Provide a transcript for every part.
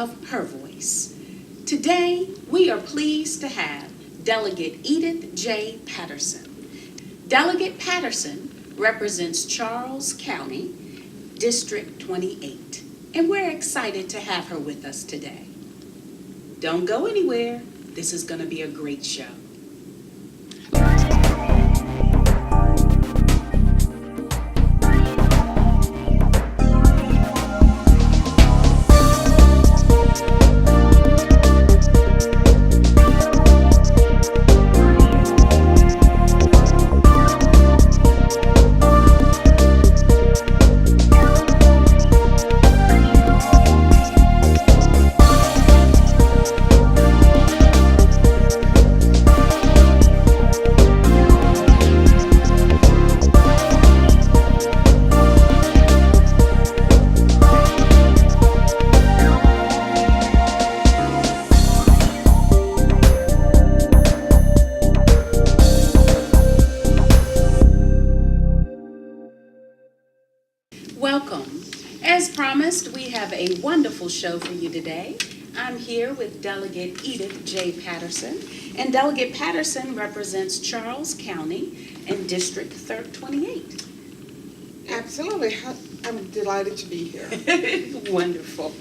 of her voice. Today, we are pleased to have Delegate Edith J. Patterson. Delegate Patterson represents Charles County, District 28, and we're excited to have her with us today. Don't go anywhere. This is going to be a great show. Welcome. As promised, we have a wonderful show for you today. I'm here with Delegate Edith J. Patterson, and Delegate Patterson represents Charles County and District 28. Absolutely. I'm delighted to be here. Wonderful.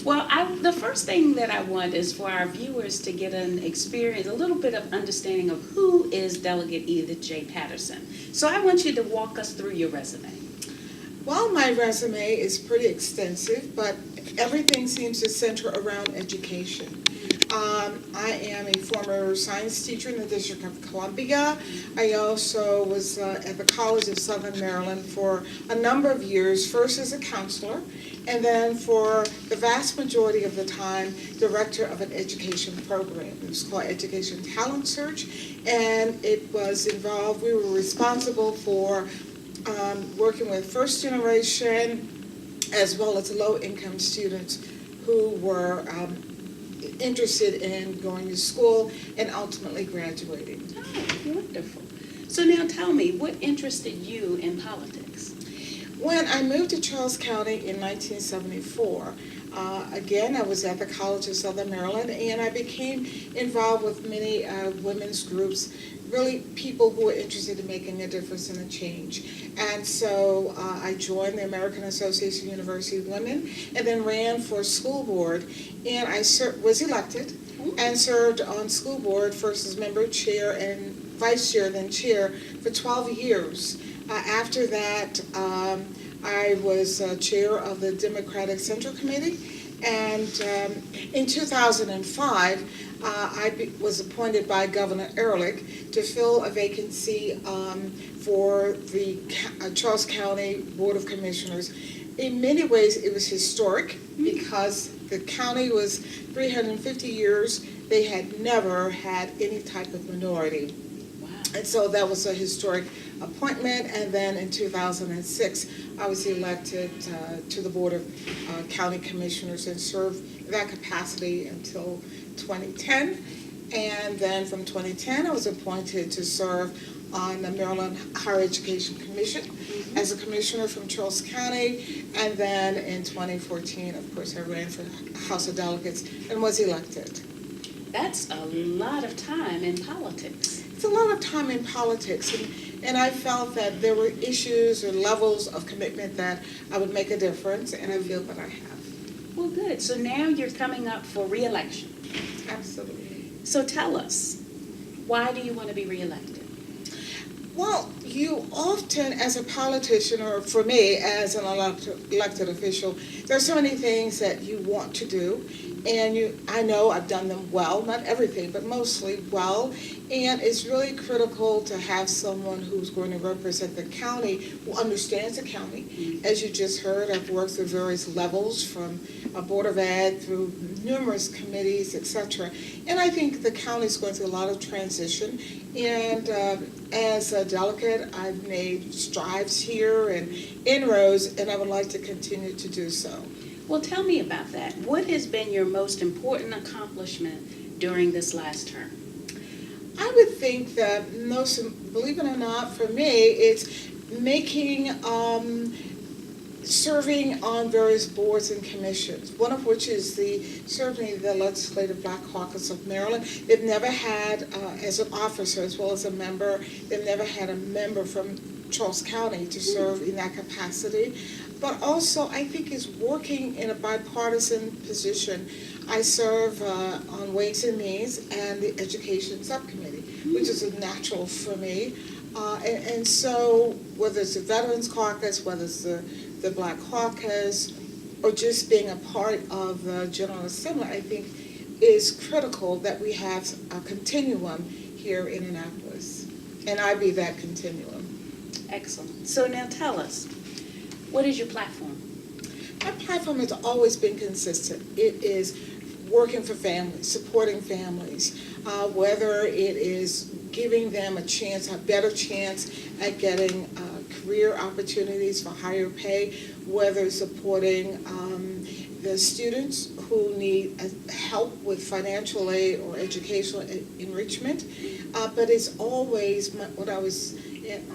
Well, the first thing that I want is for our viewers to get an experience, a little bit of understanding of who is Delegate Edith J. Patterson. So I want you to walk us through your resume. Well, my resume is pretty extensive, but everything seems to center around education. I am a former science teacher in the District of Columbia. I also was at the College of Southern Maryland for a number of years, first as a counselor, and then for the vast majority of the time, director of an education program. It was called Education Talent Search, and it was involved, we were responsible for working with first generation as well as low-income students who were interested in going to school and ultimately graduating. Oh, wonderful. So now tell me, what interested you in politics? When I moved to Charles County in 1974, again, I was at the College of Southern Maryland, and I became involved with many women's groups, really people who were interested in making a difference and a change. And so I joined the American Association of University Women and then ran for school board, and I was elected and served on school board first as member, chair, and vice chair, then chair for 12 years. After that, I was chair of the Democratic Central Committee, and in 2005, I was appointed by Governor Ehrlich to fill a vacancy for the Charles County Board of Commissioners. In many ways, it was historic because the county was 350 years. They had never had any type of minority. Wow. And so that was a historic appointment. And then in 2006, I was elected to the Board of County Commissioners and served that capacity until 2010. And then from 2010, I was appointed to serve on the Maryland Higher Education Commission as a commissioner from Charles County. And then in 2014, of course, I ran for House of Delegates and was elected. That's a lot of time in politics. It's a lot of time in politics, and I felt that there were issues or levels of commitment that I would make a difference, and I feel that I have. Well, good. So now you're coming up for re-election. Absolutely. So tell us, why do you want to be re-elected? Well, you often, as a politician, or for me, as an elected official, there are so many things that you want to do, and I know I've done them well, not everything, but mostly well, and it's really critical to have someone who's going to represent the county, who understands the county. As you just heard, I've worked through various levels, from a Board of Ed through numerous committees, etc. And I think the county is going through a lot of transition, and as a delegate, I've made strides here and inroads, and I would like to continue to do so. Well, tell me about that. What has been your most important accomplishment during this last term? I would think that most, believe it or not, for me, it's making serving on various boards and commissions, one of which is certainly the Legislative Black Caucus of Maryland. They've never had, as an officer as well as a member, they've never had a member from Charles County to serve in that capacity. But also, I think is working in a bipartisan position. I serve on Ways and Means and the Education Subcommittee, which is a natural for me. And so, whether it's the Veterans Caucus, whether it's the Black Caucus, or just being a part of the General Assembly, I think is critical that we have a continuum here in Annapolis. And I be that continuum. Excellent. So now tell us, what is your platform? My platform has always been consistent. It is working for families, supporting families, whether it is giving them a better chance at getting career opportunities for higher pay, whether supporting the students who need help with financial aid or educational enrichment. But it's always, when I was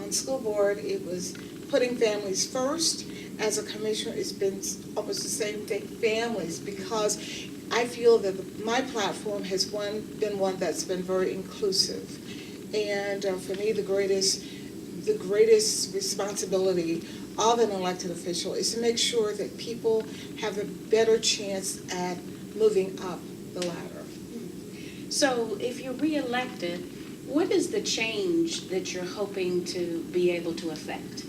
on school board, it was putting families first. As a commissioner, it's been almost the same thing, families, because I feel that my platform has been one that's been very inclusive. And for me, the greatest responsibility of an elected official is to make sure that people have a better chance at moving up the ladder. So if you're reelected, what is the change that you're hoping to be able to affect?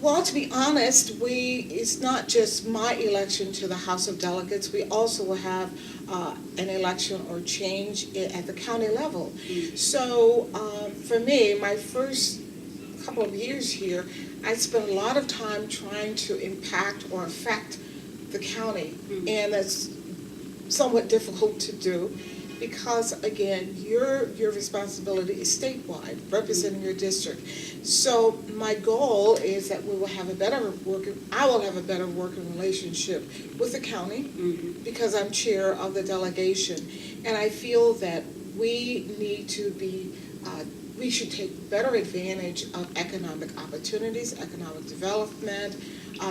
Well, to be honest, it's not just my election to the House of Delegates. We also will have an election or change at the county level. So for me, my first couple of years here, I spent a lot of time trying to impact or affect the county. And that's somewhat difficult to do because, again, your responsibility is statewide, representing your district. So my goal is that I will have a better working relationship with the county because I'm chair of the delegation. And I feel that we need to we should take better advantage of economic opportunities, economic development,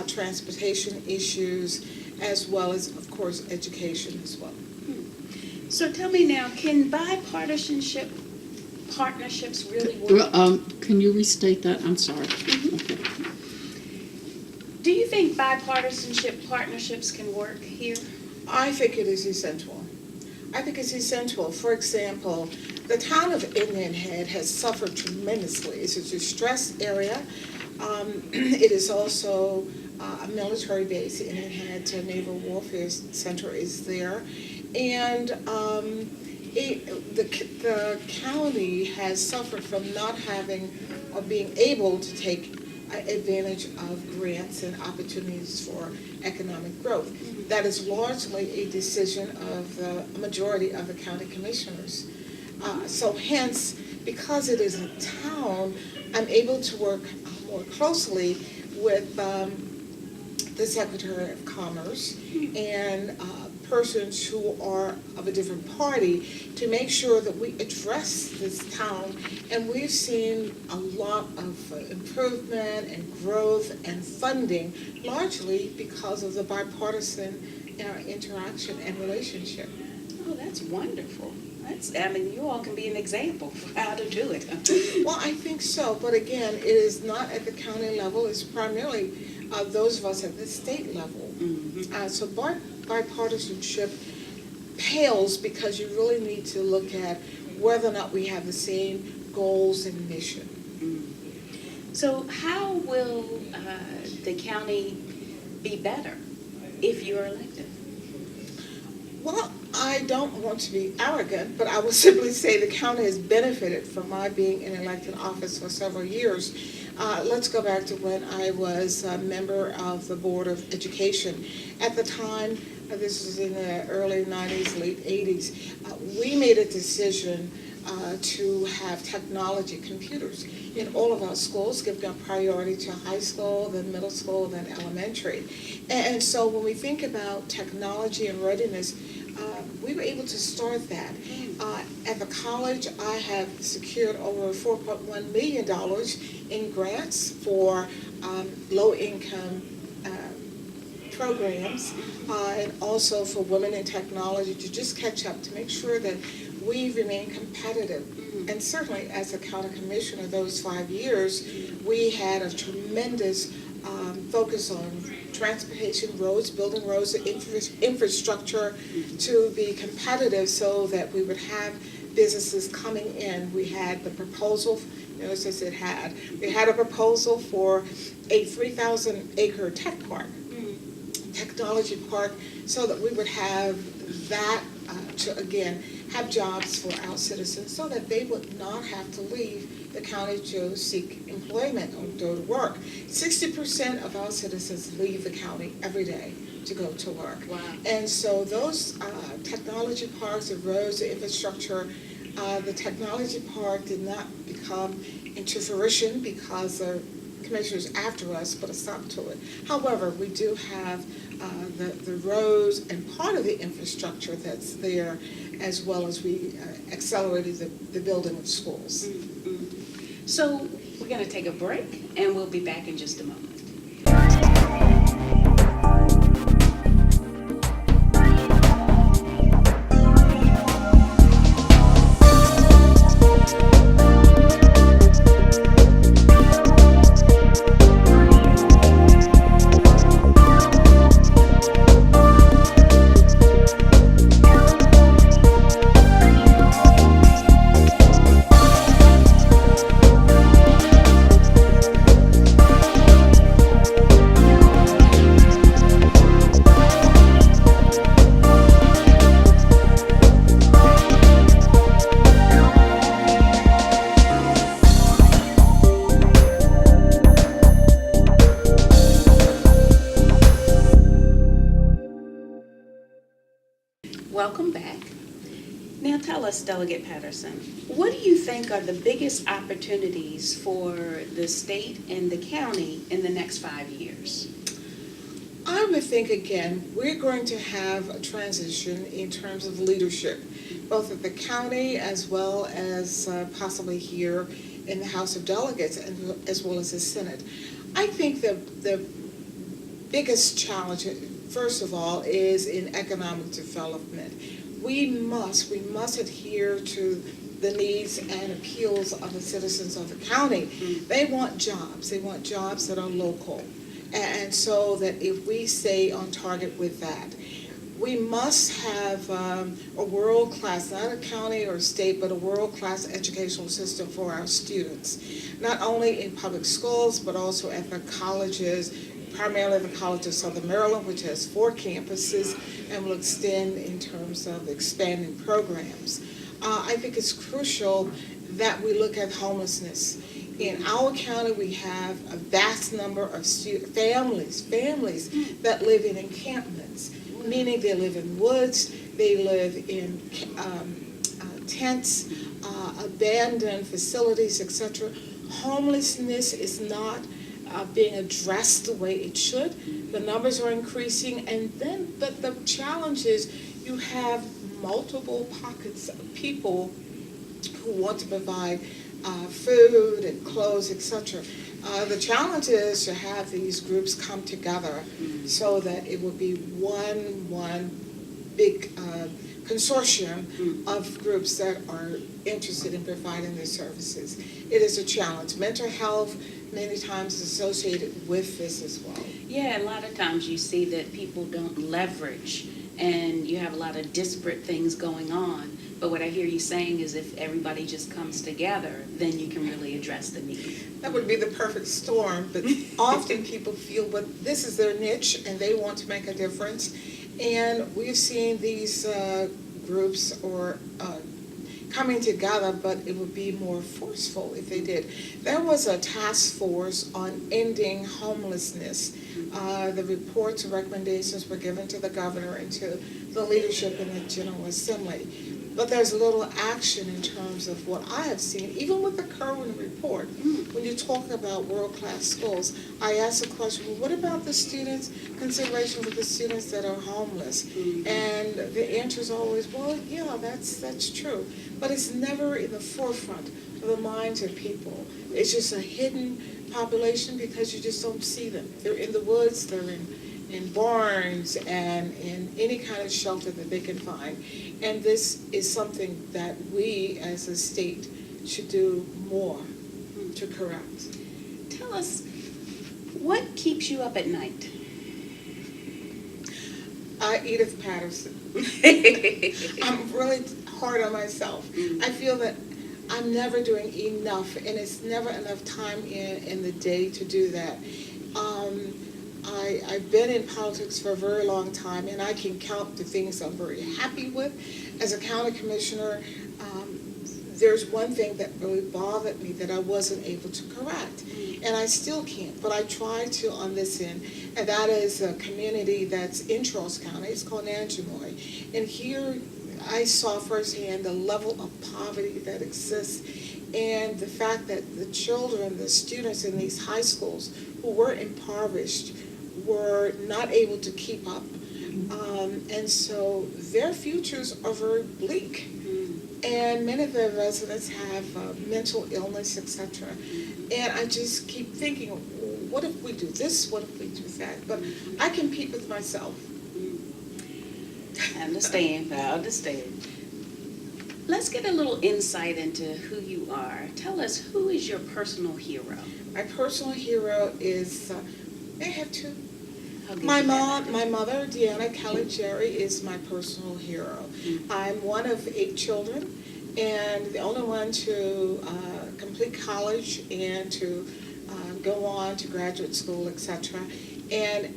transportation issues, as well as, of course, education as well. So tell me now, can bipartisanship partnerships really work? Can you restate that? I'm sorry. Okay. Do you think bipartisanship partnerships can work here? I think it is essential. I think it's essential. For example, the town of Indian Head has suffered tremendously. It's a distressed area. It is also a military base. Indian Head Naval Warfare Center is there. And the county has suffered from not having or being able to take advantage of grants and opportunities for economic growth. That is largely a decision of the majority of the county commissioners. So hence, because it is a town, I'm able to work more closely with the Secretary of Commerce and persons who are of a different party to make sure that we address this town. And we've seen a lot of improvement and growth and funding, largely because of the bipartisan interaction and relationship. Oh, that's wonderful. You all can be an example for how to do it. Well, I think so, but again, it is not at the county level. It's primarily those of us at the state level. So bipartisanship pales because you really need to look at whether or not we have the same goals and mission. So how will the county be better if you're elected? Well, I don't want to be arrogant, but I will simply say the county has benefited from my being in elected office for several years. Let's go back to when I was a member of the Board of Education. At the time, this was in the early 90s, late 80s, we made a decision to have technology, computers, in all of our schools, giving a priority to high school, then middle school, then elementary. And so when we think about technology and readiness, we were able to start that. At the college, I have secured over $4.1 million in grants for low-income programs, and also for women in technology to just catch up, to make sure that we remain competitive. And certainly as a county commissioner those 5 years, we had a tremendous focus on transportation, roads, building roads, infrastructure to be competitive so that we would have businesses coming in. We had the proposal, notice it had, we had a proposal for a 3,000-acre tech park, technology park, so that we would have that to, again, have jobs for our citizens so that they would not have to leave the county to seek employment or go to work. 60% of our citizens leave the county every day to go to work. Wow. And so those technology parks, the roads, the infrastructure, the technology park did not come into fruition because the commissioners after us put a stop to it. However, we do have the roads and part of the infrastructure that's there, as well as we accelerated the building of schools. Mm-hmm. So we're going to take a break, and we'll be back in just a moment. Welcome back. Now tell us, Delegate Patterson, what do you think are the biggest opportunities for the state and the county in the next 5 years? I would think, again, we're going to have a transition in terms of leadership, both at the county as well as possibly here in the House of Delegates, and as well as the Senate. I think the biggest challenge, first of all, is in economic development. We must adhere to the needs and appeals of the citizens of the county. They want jobs. They want jobs that are local. And so that if we stay on target with that, we must have a world-class, not a county or state, but a world-class educational system for our students, not only in public schools, but also at the colleges, primarily the College of Southern Maryland, which has 4 campuses and will extend in terms of expanding programs. I think it's crucial that we look at homelessness. In our county, we have a vast number of families that live in encampments, meaning they live in woods, they live in tents, abandoned facilities, etc. Homelessness is not being addressed the way it should. The numbers are increasing, and then the challenge is you have multiple pockets of people who want to provide food and clothes, etc. The challenge is to have these groups come together so that it will be one big consortium of groups that are interested in providing their services. It is a challenge. Mental health many times is associated with this as well. Yeah, a lot of times you see that people don't leverage, and you have a lot of disparate things going on. But what I hear you saying is if everybody just comes together, then you can really address the need. That would be the perfect storm, but often people feel this is their niche and they want to make a difference. And we've seen these groups or coming together, but it would be more forceful if they did. There was a task force on ending homelessness. The reports and recommendations were given to the governor and to the leadership in the General Assembly. but there's little action in terms of what I have seen, even with the Kerwin report. When you talk about world-class schools, I ask the question, well, what about the students, consideration for the students that are homeless? And the answer is always, well, yeah, that's true. But it's never in the forefront of the minds of people. It's just a hidden population because you just don't see them. They're in the woods, they're in barns, and in any kind of shelter that they can find. And this is something that we as a state should do more to correct. Tell us, what keeps you up at night? Edith Patterson. I'm really hard on myself. I feel that I'm never doing enough, and it's never enough time in the day to do that. I've been in politics for a very long time, and I can count the things I'm very happy with. As a county commissioner, there's one thing that really bothered me that I wasn't able to correct, and I still can't, but I try to on this end, and that is a community that's in Charles County. It's called Nanjamoy, and here I saw firsthand the level of poverty that exists, and the fact that the children, the students in these high schools who were impoverished were not able to keep up. And so their futures are very bleak. And many of their residents have mental illness, etc. And I just keep thinking, what if we do this? What if we do that? But I compete with myself. I understand. Let's get a little insight into who you are. Tell us, who is your personal hero? My personal hero is, I have two. I'll give My you that. mom, my mother, Deanna Kelly Jerry, is my personal hero. I'm one of 8 children, and the only one to complete college and to go on to graduate school, etc. And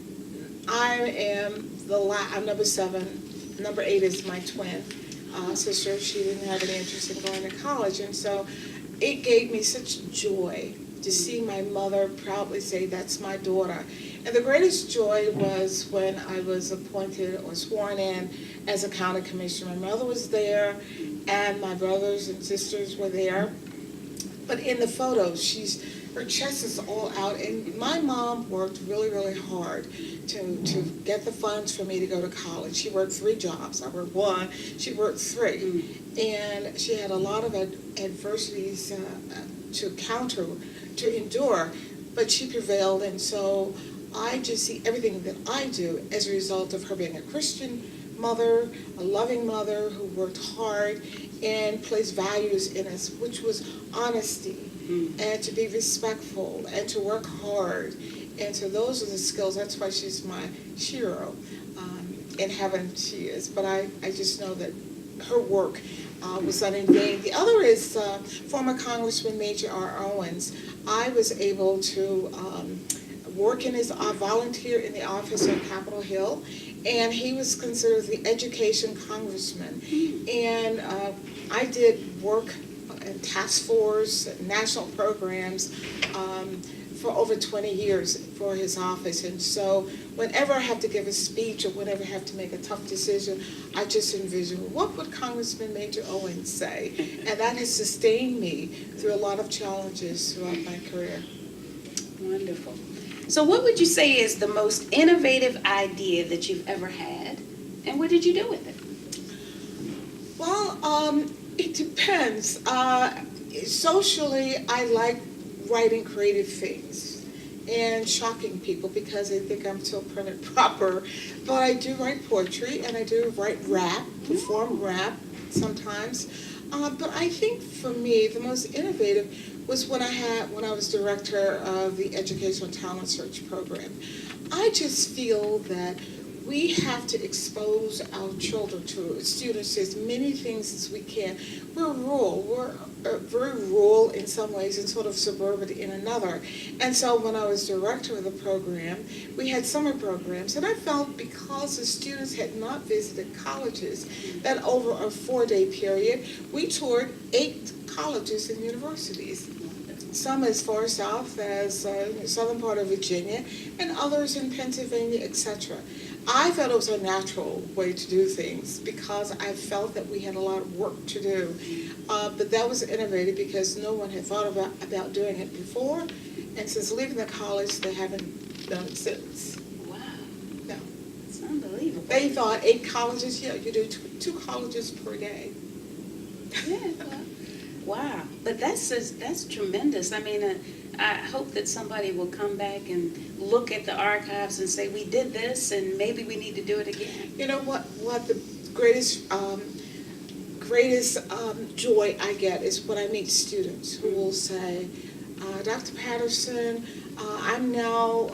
I am I'm number 7. Number 8 is my twin sister. She didn't have any interest in going to college, and so it gave me such joy to see my mother proudly say, "That's my daughter." And the greatest joy was when I was appointed or sworn in as a county commissioner. My mother was there, and my brothers and sisters were there. But in the photos, her chest is all out, and my mom worked really, really hard to get the funds for me to go to college. She worked 3 jobs. I worked 1. She worked 3. And she had a lot of adversities to endure, but she prevailed, and so I just see everything that I do as a result of her being a Christian mother, a loving mother who worked hard and placed values in us, which was honesty and to be respectful and to work hard. And so those are the skills. That's why she's my hero. In heaven she is. But I just know that her work was done in vain. The other is former Congressman Major R. Owens. I was able to work in his volunteer in the office on Capitol Hill, and he was considered the education congressman. And I did work in task force, national programs for over 20 years for his office. And so whenever I have to give a speech or whenever I have to make a tough decision, I just envision, what would Congressman Major Owens say? And that has sustained me through a lot of challenges throughout my career. Wonderful. So what would you say is the most innovative idea that you've ever had, and what did you do with it? Well, it depends. Socially, I like writing creative things and shocking people because they think I'm so prim and proper. But I do write poetry, and I do write rap, perform rap sometimes. But I think for me, the most innovative was when I was director of the Educational Talent Search Program. I just feel that we have to expose our children to students to as many things as we can. We're rural. We're very rural in some ways and sort of suburban in another. And so when I was director of the program, we had summer programs, and I felt because the students had not visited colleges, that over a 4-day period, we toured 8 colleges and universities. Some as far south as southern part of Virginia, and others in Pennsylvania, etc. I felt it was a natural way to do things because I felt that we had a lot of work to do. But that was innovative because no one had thought about doing it before. And since leaving the college, they haven't done it since. Wow, No. it's unbelievable. They thought 8 colleges, yeah, you do two colleges per day. Yeah, well, wow, but that's tremendous. I mean, I hope that somebody will come back and look at the archives and say, we did this, and maybe we need to do it again. You know what the greatest joy I get is when I meet students who will say, Dr. Patterson, I'm now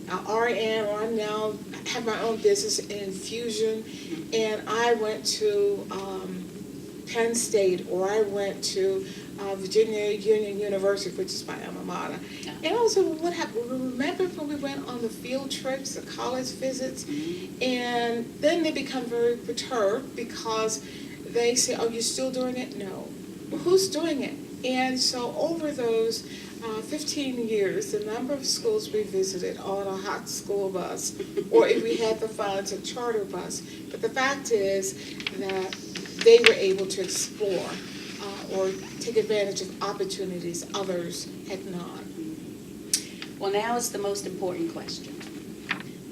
RN, or I'm now have my own business in infusion, and I went to Penn State, or I went to Virginia Union University, which is my alma mater. Yeah. And I was like, well, what happened? Remember when we went on the field trips, the college visits? And then they become very perturbed because they say, oh, you're still doing it? No. Well, who's doing it? And so over those 15 years, the number of schools we visited on a hot school bus, or if we had the funds, a charter bus. But the fact is that they were able to explore or take advantage of opportunities others had not. Well, now is the most important question.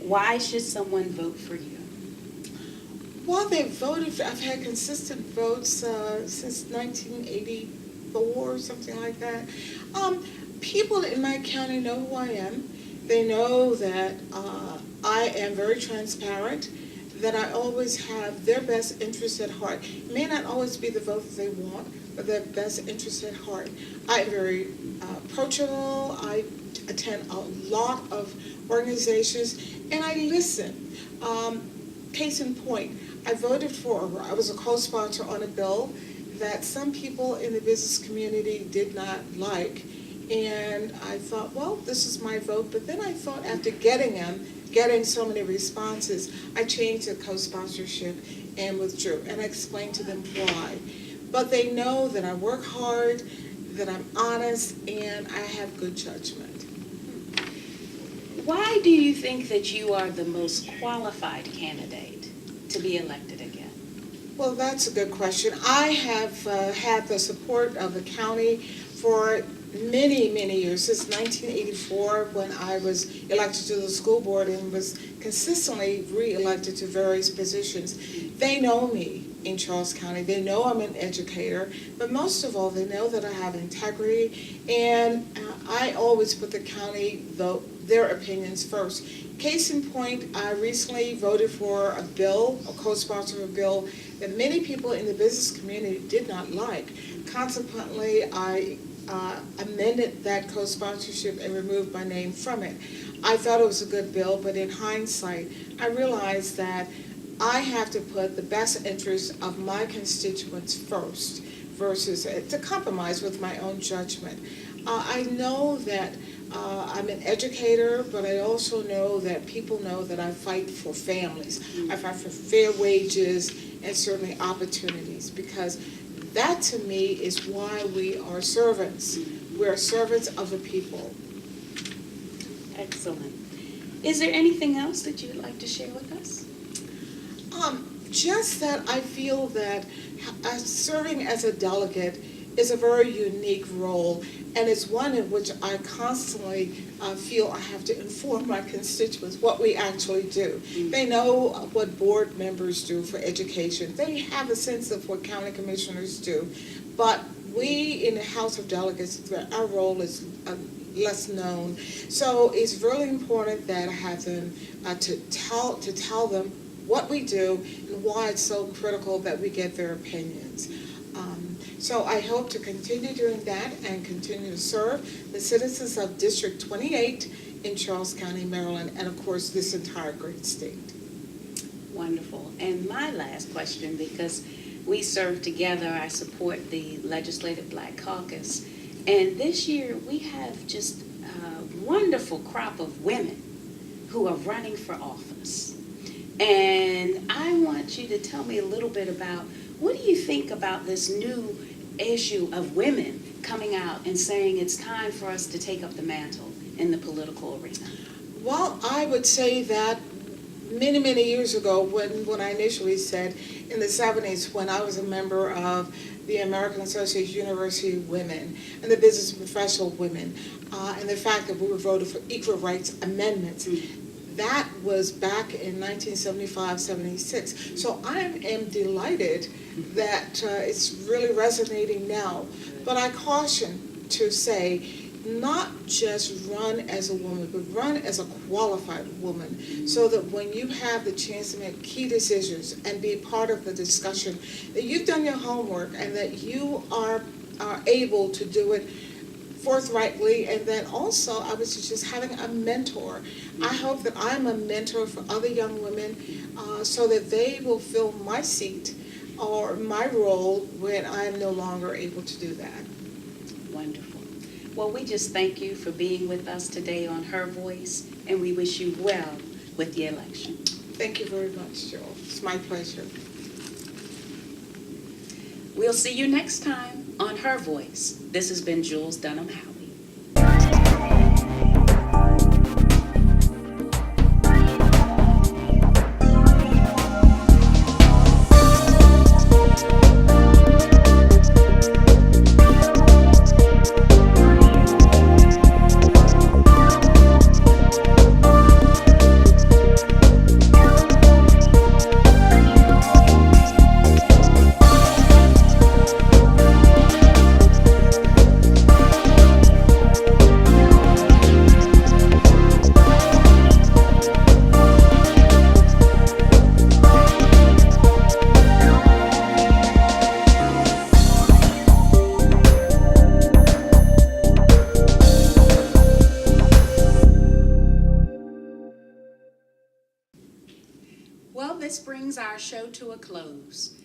Why should someone vote for you? Well, they voted, I've had consistent votes since 1984 or something like that. People in my county know who I am. They know that I am very transparent, that I always have their best interest at heart. It may not always be the vote that they want, but their best interest at heart. I'm very approachable. I attend a lot of organizations, and I listen. Case in point, I was a co-sponsor on a bill that some people in the business community did not like. And I thought, well, this is my vote. But then I thought, after getting so many responses, I changed the co-sponsorship and withdrew. And I explained to them why. But they know that I work hard, that I'm honest, and I have good judgment. Why do you think that you are the most qualified candidate to be elected again? Well, that's a good question. I have had the support of the county for many, many years, since 1984, when I was elected to the school board and was consistently re-elected to various positions. They know me in Charles County. They know I'm an educator, but most of all, they know that I have integrity, and I always put the county, their opinions first. Case in point, I recently voted for a bill, a co-sponsor of a bill, that many people in the business community did not like. Consequently, I amended that co-sponsorship and removed my name from it. I thought it was a good bill, but in hindsight, I realized that I have to put the best interests of my constituents first versus to compromise with my own judgment. I know that I'm an educator, but I also know that people know that I fight for families. I fight for fair wages and certainly opportunities, because that to me is why we are servants. We are servants of the people. Excellent. Is there anything else that you would like to share with us? Just that I feel that serving as a delegate is a very unique role, and it's one in which I constantly feel I have to inform my constituents what we actually do. They know what board members do for education. They have a sense of what county commissioners do, but we in the House of Delegates, our role is less known. So it's really important that I have them to tell them what we do and why it's so critical that we get their opinions. So I hope to continue doing that and continue to serve the citizens of District 28 in Charles County, Maryland, and of course this entire great state. Wonderful. And my last question, because we serve together, I support the Legislative Black Caucus, and this year we have just a wonderful crop of women who are running for office. And I want you to tell me a little bit about, what do you think about this new issue of women coming out and saying it's time for us to take up the mantle in the political arena? Well, I would say that many, many years ago when I initially said in the 70s when I was a member of the American Association of University Women and the Business and Professional Women, and the fact that we were voted for equal rights amendments. That was back in 1975, 76. So I am delighted that it's really resonating now. But I caution to say, not just run as a woman, but run as a qualified woman, so that when you have the chance to make key decisions and be part of the discussion, that you've done your homework and that you are able to do it forthrightly. And then also, I was just having a mentor. I hope that I'm a mentor for other young women, so that they will fill my seat or my role when I'm no longer able to do that. Wonderful. Well, we just thank you for being with us today on Her Voice, and we wish you well with the election. Thank you very much, Joel. It's my pleasure. We'll see you next time on Her Voice. This has been Jules Dunham Howe. Well, this brings our show to a close.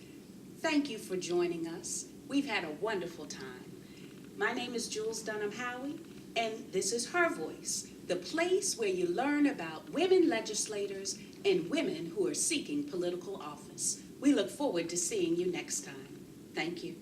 Thank you for joining us. We've had a wonderful time. My name is Jules Dunham Howe, and this is Her Voice, the place where you learn about women legislators and women who are seeking political office. We look forward to seeing you next time. Thank you.